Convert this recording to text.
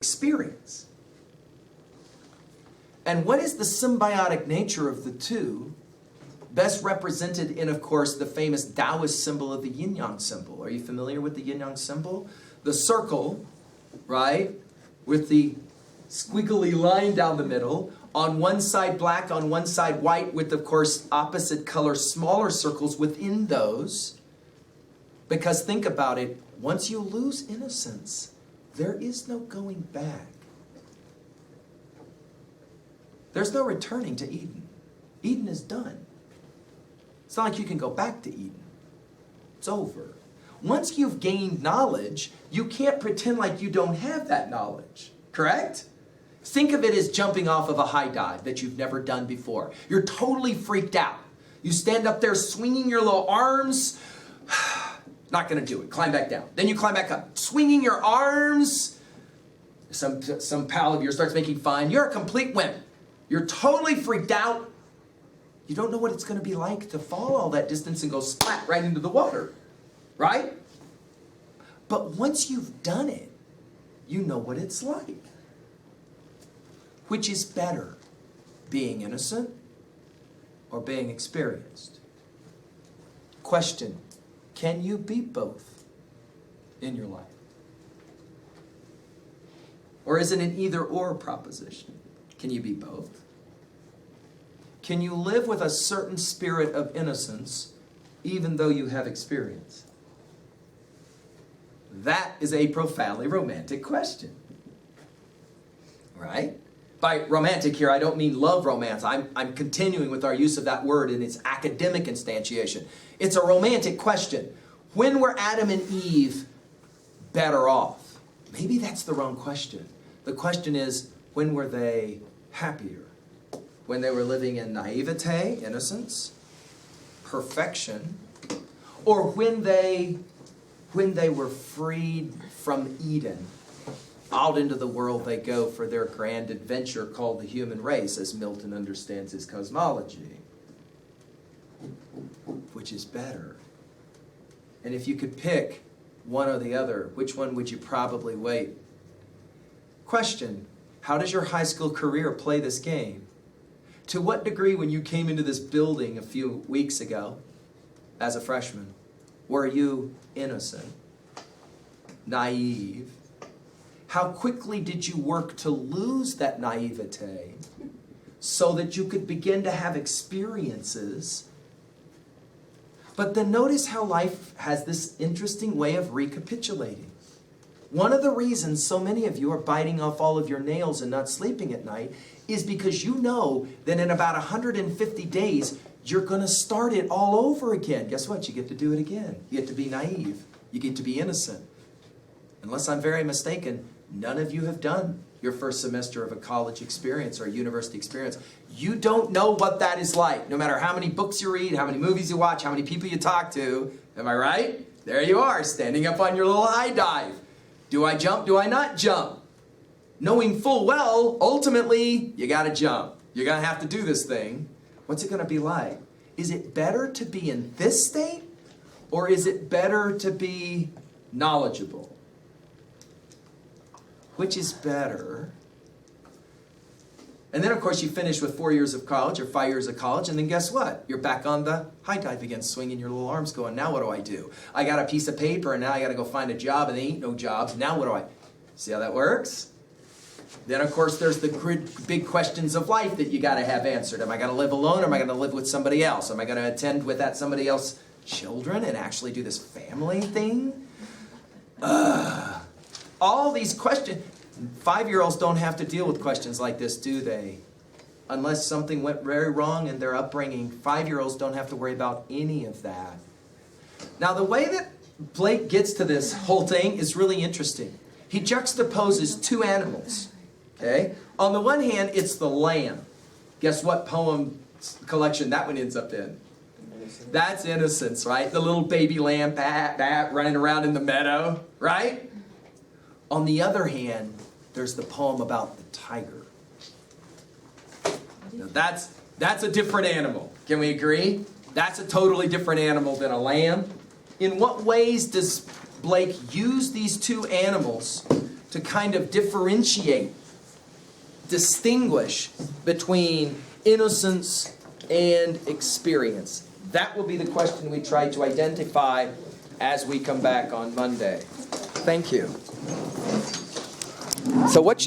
experience. And what is the symbiotic nature of the two? Best represented in, of course, the famous Taoist symbol of the yin-yang symbol. Are you familiar with the yin-yang symbol? The circle, right, with the squiggly line down the middle. On one side black, on one side white, with, of course, opposite color smaller circles within those. Because think about it, once you lose innocence, there is no going back. There's no returning to Eden. Eden is done. It's not like you can go back to Eden. It's over. Once you've gained knowledge, you can't pretend like you don't have that knowledge. Correct? Think of it as jumping off of a high dive that you've never done before. You're totally freaked out. You stand up there swinging your little arms. Not going to do it. Climb back down. Then you climb back up. Swinging your arms. Some pal of yours starts making fun. You're a complete wimp. You're totally freaked out. You don't know what it's going to be like to fall all that distance and go splat right into the water. Right? But once you've done it, you know what it's like. Which is better, being innocent or being experienced? Question, can you be both in your life? Or is it an either-or proposition? Can you be both? Can you live with a certain spirit of innocence even though you have experience? That is a profoundly romantic question. Right? By romantic here, I don't mean love romance. I'm continuing with our use of that word in its academic instantiation. It's a romantic question. When were Adam and Eve better off? Maybe that's the wrong question. The question is, when were they happier? When they were living in naivete, innocence, perfection, or when they were freed from Eden? Out into the world they go for their grand adventure called the human race, as Milton understands his cosmology. Which is better? And if you could pick one or the other, which one would you probably weight? Question, how does your high school career play this game? To what degree, when you came into this building a few weeks ago, as a freshman, were you innocent, naive? How quickly did you work to lose that naivete so that you could begin to have experiences? But then notice how life has this interesting way of recapitulating. One of the reasons so many of you are biting off all of your nails and not sleeping at night is because you know that in about 150 days, you're going to start it all over again. Guess what? You get to do it again. You get to be naive. You get to be innocent. Unless I'm very mistaken, none of you have done your first semester of a college experience or a university experience. You don't know what that is like, no matter how many books you read, how many movies you watch, how many people you talk to. Am I right? There you are, standing up on your little high dive. Do I jump? Do I not jump? Knowing full well, ultimately, you got to jump. You're going to have to do this thing. What's it going to be like? Is it better to be in this state, or is it better to be knowledgeable? Which is better? And then, of course, you finish with 4 years of college or 5 years of college, and then guess what? You're back on the high dive again, swinging your little arms going, now what do I do? I got a piece of paper, and now I got to go find a job, and there ain't no jobs. Now what do I... See how that works? Then, of course, there's the big questions of life that you got to have answered. Am I going to live alone, or am I going to live with somebody else? Am I going to attend with that somebody else's children and actually do this family thing? All these questions... 5-year-olds don't have to deal with questions like this, do they? Unless something went very wrong in their upbringing, 5-year-olds don't have to worry about any of that. Now, the way that Blake gets to this whole thing is really interesting. He juxtaposes two animals, okay? On the one hand, it's the lamb. Guess what poem collection that one ends up in? That's innocence, right? The little baby lamb, running around in the meadow, right? On the other hand, there's the poem about the tiger. Now that's a different animal. Can we agree? That's a totally different animal than a lamb. In what ways does Blake use these two animals to kind of differentiate, distinguish between innocence and experience? That will be the question we try to identify as we come back on Monday. Thank you. So what